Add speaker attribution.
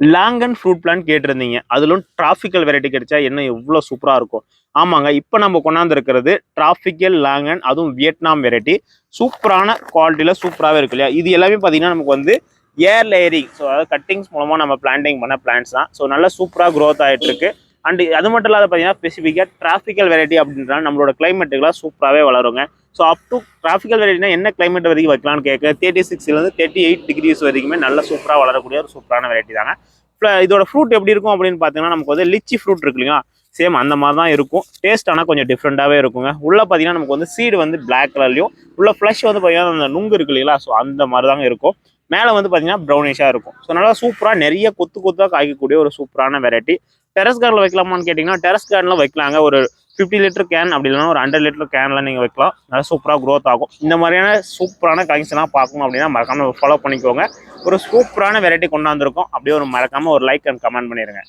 Speaker 1: Longan fruit plant கேட்டிருந்தீங்க. அதிலும் tropical variety கிடைச்சா என்ன எவ்வளோ சூப்பரா இருக்கும். ஆமாங்க. இப்போ நம்ம கொண்டாந்துருக்கிறது டிராபிக்கல் லாங்கன், அதுவும் வியட்நாம் வெரைட்டி. சூப்பரான குவாலிட்டியில சூப்பராகவே இருக்கு இல்லையா. இது எல்லாமே பார்த்தீங்கன்னா நமக்கு வந்து ஏர் லேயரிங், ஸோ அதாவது கட்டிங்ஸ் மூலமாக நம்ம பிளான்டிங் பண்ண பிளான்ட்ஸ் தான். ஸோ நல்லா சூப்பராக க்ரோத் ஆகிட்டு இருக்கு. அண்ட் அது மட்டும் இல்லாத பார்த்தீங்கன்னா ஸ்பெசிஃபிக்காக டிராபிக்கல் வெரைட்டி அப்படின்றாங்க நம்மளோட கிளைமேட்டுக்கெல்லாம் சூப்பராகவே வளருங்க. ஸோ அப் டு டிராபிக்கல் வெரைட்டினா என்ன கிளைமேட் வரைக்கும் வைக்கலாம்னு கேட்க 36லேருந்து 38 டிகிரிஸ் வரைக்குமே நல்ல சூப்பராக வளரக்கூடிய ஒரு சூப்பரான வெரைட்டி தாங்க. இதோட ஃப்ரூட் எப்படி இருக்கும் அப்படின்னு பார்த்தீங்கன்னா நமக்கு வந்து லிச்சி ஃப்ரூட் இருக்கு இல்லைங்களா, சேம் அந்த மாதிரி தான் இருக்கும். டேஸ்ட் ஆனால் கொஞ்சம் டிஃப்ரெண்ட்டாகவே இருக்குங்க. உள்ள பார்த்தீங்கன்னா நமக்கு வந்து சீடு வந்து பிளாக் கலர்லையும், உள்ள ஃப்ளஷ் வந்து பார்த்தீங்கன்னா அந்த நுங்கு இருக்கு இல்லைங்களா, ஸோ அந்த மாதிரி தாங்க இருக்கும். மேலே வந்து பார்த்தீங்கன்னா ப்ரௌனிஷாக இருக்கும். ஸோ நல்லா சூப்பராக நிறைய கொத்து கொத்தாக காய்க்கக்கூடிய ஒரு சூப்பரான வெரைட்டி. டெரஸ் கார்டில் வைக்கலாமான்னு கேட்டிங்கன்னா டெரஸ் கார்டில் வைக்கலாங்க. ஒரு 50 லிட்டர் கேன் அப்படி இல்லைன்னா ஒரு 100 லிட்டர் கேனில் நீங்கள் வைக்கலாம். நல்லா சூப்பராக க்ரோத் ஆகும். இந்த மாதிரியான சூப்பரான கலெக்ஷன்லாம் பார்க்கணும் அப்படின்னா மறக்காமல் ஃபாலோ பண்ணிக்கோங்க. ஒரு சூப்பரான வெரைட்டி கொண்டாந்துருக்கோம். அப்படியே ஒரு மறக்காமல் ஒரு லைக் அண்ட் கமெண்ட் பண்ணிடுங்க.